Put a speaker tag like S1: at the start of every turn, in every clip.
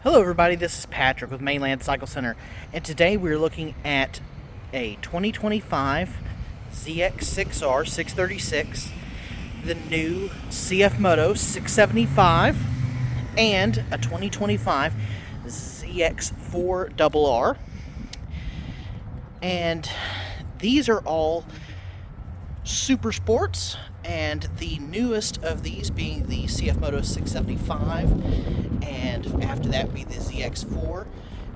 S1: Hello everybody, this is Patrick with Mainland Cycle Center, and today we're looking at a 2025 ZX-6R 636, the new Cfmoto 675, and a 2025 ZX-4RR. And these are all super sports, and the newest of these being the Cfmoto 675, and after that be the ZX4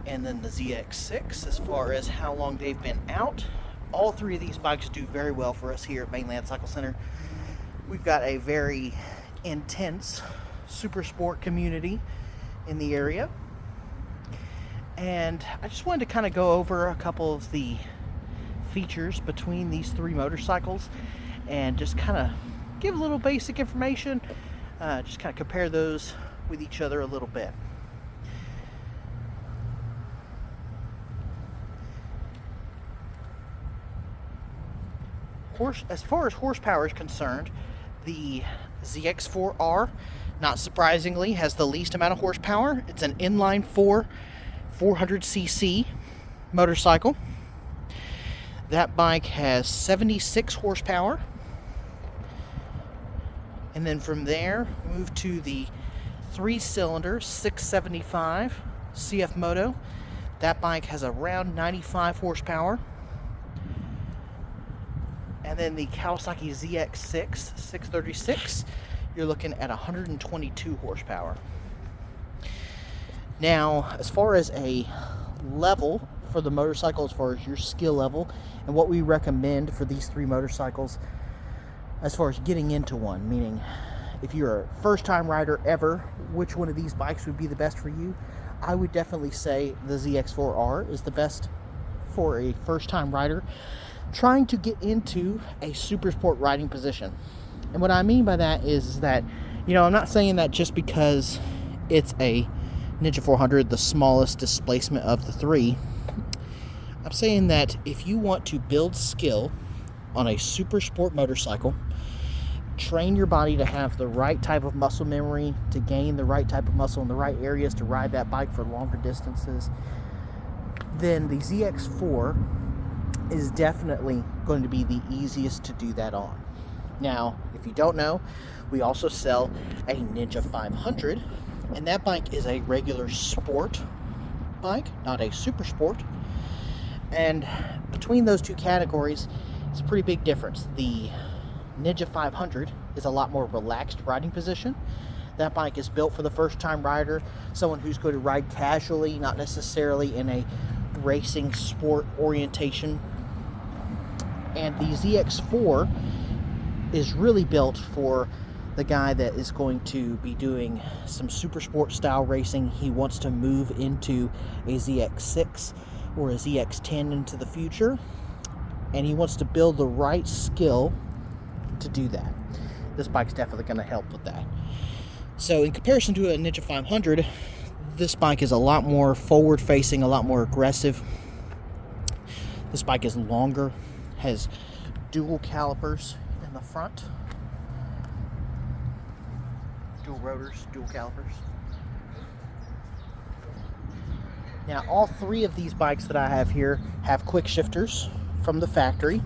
S1: and then the ZX6. As far as how long they've been out, all three of these bikes do very well for us here at Mainland Cycle Center. We've got a very intense super sport community in the area, and I just wanted to kind of go over a couple of the features between these three motorcycles and just kind of give a little basic information, just kind of compare those with each other a little bit. As far as horsepower is concerned, the ZX-4R, not surprisingly, has the least amount of horsepower. It's an inline 400cc motorcycle. That bike has 76 horsepower. And then from there, move to the 3-cylinder 675 Cfmoto. That bike has around 95 horsepower. And then the Kawasaki ZX-6 636, you're looking at 122 horsepower. Now, as far as a level for the motorcycle, as far as your skill level, and what we recommend for these three motorcycles as far as getting into one, meaning if you're a first-time rider ever, which one of these bikes would be the best for you? I would definitely say the ZX-4R is the best for a first-time rider trying to get into a super sport riding position. And what I mean by that is that, I'm not saying that just because it's a Ninja 400, the smallest displacement of the three. I'm saying that if you want to build skill on a super sport motorcycle, train your body to have the right type of muscle memory, to gain the right type of muscle in the right areas to ride that bike for longer distances, then the ZX4 is definitely going to be the easiest to do that on. Now, if you don't know, we also sell a Ninja 500, and that bike is a regular sport bike, not a super sport. And between those two categories, it's a pretty big difference. The Ninja 500 is a lot more relaxed riding position. That bike is built for the first-time rider, someone who's going to ride casually, not necessarily in a racing sport orientation. And the ZX4 is really built for the guy that is going to be doing some super sport style racing. He wants to move into a ZX6 or a ZX10 into the future, and he wants to build the right skill to do that. This bike's definitely going to help with that. So in comparison to a Ninja 500, this bike is a lot more forward facing, a lot more aggressive. This bike is longer, has dual calipers in the front, dual rotors, dual calipers. Now, all three of these bikes that I have here have quick shifters from the factory.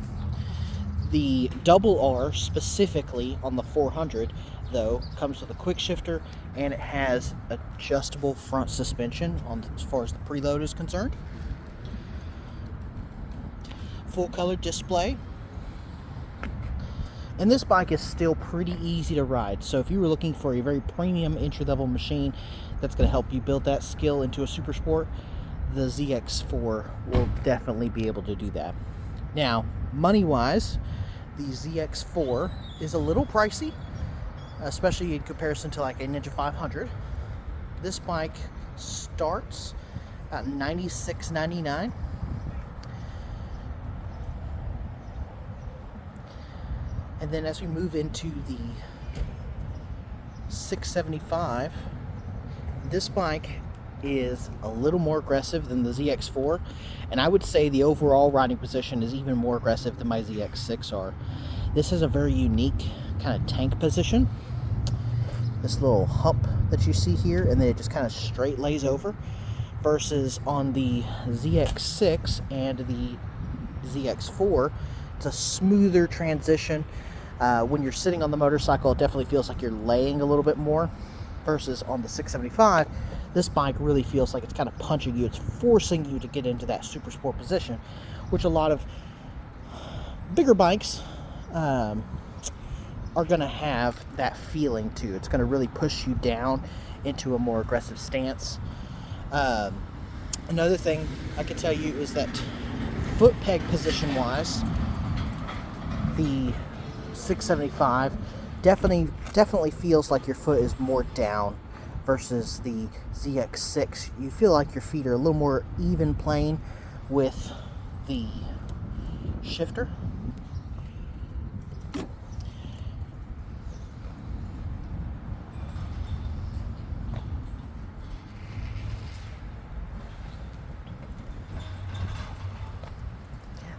S1: The double R, specifically on the 400, though, comes with a quick shifter, and it has adjustable front suspension as far as the preload is concerned. Full color display. And this bike is still pretty easy to ride. So if you were looking for a very premium entry-level machine that's going to help you build that skill into a super sport, the ZX4 will definitely be able to do that. Now, money-wise, the ZX4 is a little pricey, especially in comparison to like a Ninja 500. This bike starts at $96.99. And then as we move into the 675, this bike is a little more aggressive than the ZX4, and I would say the overall riding position is even more aggressive than my ZX-6R. This is a very unique kind of tank position. This little hump that you see here, and then it just kind of straight lays over, versus on the ZX6 and the ZX4, it's a smoother transition. When you're sitting on the motorcycle, it definitely feels like you're laying a little bit more, versus on the 675, this bike really feels like it's kind of punching you. It's forcing you to get into that super sport position, which a lot of bigger bikes are going to have that feeling too. It's going to really push you down into a more aggressive stance. Another thing I can tell you is that foot peg position wise, the 675 definitely feels like your foot is more down, versus the ZX6. You feel like your feet are a little more even plane with the shifter.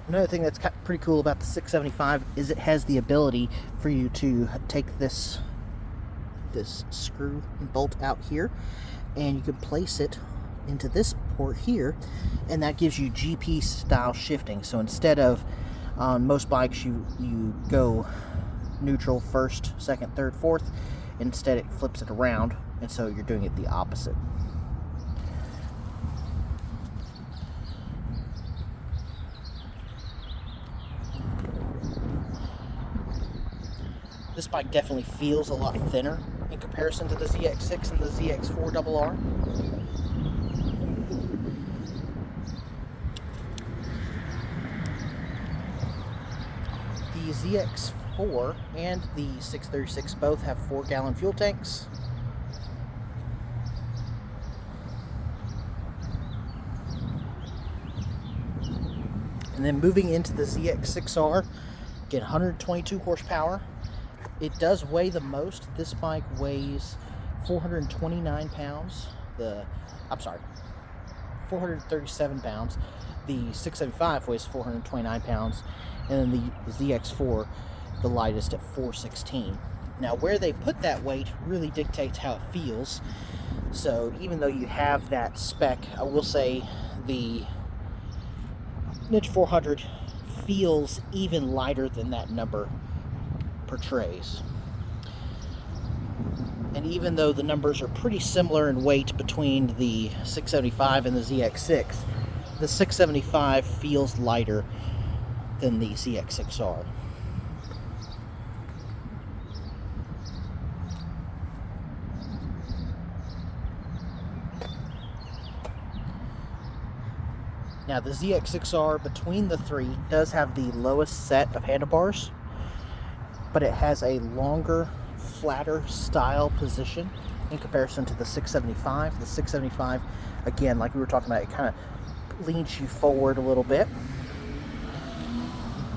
S1: Another thing that's pretty cool about the 675 is it has the ability for you to take this screw and bolt out here, and you can place it into this port here, and that gives you GP style shifting. So instead of on most bikes you go neutral first, second, third, fourth, instead it flips it around, and so you're doing it the opposite. This bike definitely feels a lot thinner in comparison to the ZX6 and the ZX-4RR. The ZX4 and the 636 both have 4-gallon fuel tanks. And then moving into the ZX-6R, get 122 horsepower. It does weigh the most. This bike weighs 429 pounds. 437 pounds. The 675 weighs 429 pounds. And then the ZX4, the lightest, at 416. Now, where they put that weight really dictates how it feels. So even though you have that spec, I will say the Ninja 400 feels even lighter than that number portrays. And even though the numbers are pretty similar in weight between the 675 and the ZX6, the 675 feels lighter than the ZX-6R. Now the ZX-6R, between the three, does have the lowest set of handlebars, but it has a longer, flatter style position in comparison to the 675. The 675, again, like we were talking about, it kind of leans you forward a little bit.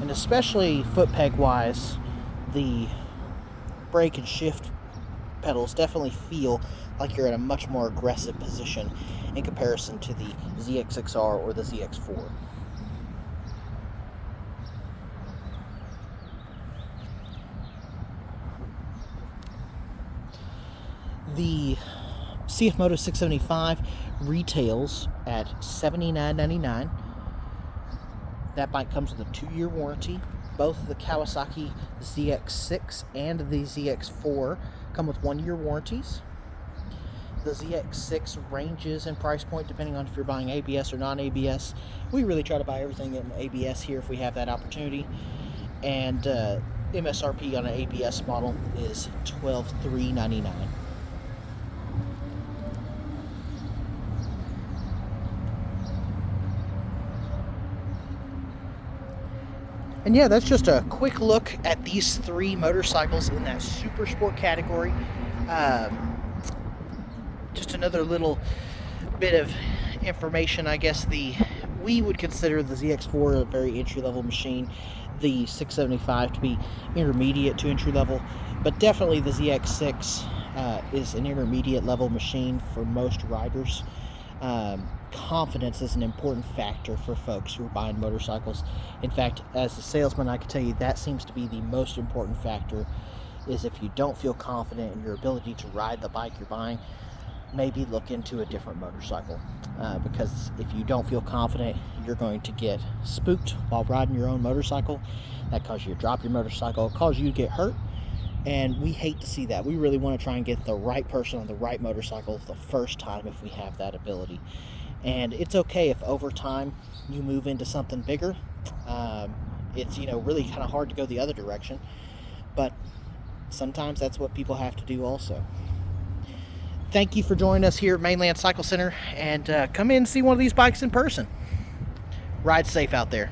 S1: And especially foot peg wise, the brake and shift pedals definitely feel like you're in a much more aggressive position in comparison to the ZX-6R or the ZX-4. The Cfmoto 675 retails at $79.99. That bike comes with a 2-year warranty. Both the Kawasaki ZX-6 and the ZX-4 come with 1-year warranties. The ZX-6 ranges in price point depending on if you're buying ABS or non-ABS. We really try to buy everything in ABS here if we have that opportunity. And MSRP on an ABS model is $12,399. And yeah, that's just a quick look at these three motorcycles in that super sport category. Just another little bit of information, I guess. We would consider the ZX4 a very entry-level machine, the 675 to be intermediate to entry-level, but definitely the ZX6 is an intermediate-level machine for most riders. Confidence is an important factor for folks who are buying motorcycles. In fact, as a salesman, I can tell you that seems to be the most important factor is if you don't feel confident in your ability to ride the bike you're buying, maybe look into a different motorcycle, because if you don't feel confident, you're going to get spooked while riding your own motorcycle. That causes you to drop your motorcycle, causes you to get hurt, and we hate to see that. We really want to try and get the right person on the right motorcycle the first time if we have that ability. And it's okay if over time you move into something bigger. It's, you know, really kind of hard to go the other direction, but sometimes that's what people have to do also. Thank you for joining us here at Mainland Cycle Center, and come in and see one of these bikes in person. Ride safe out there.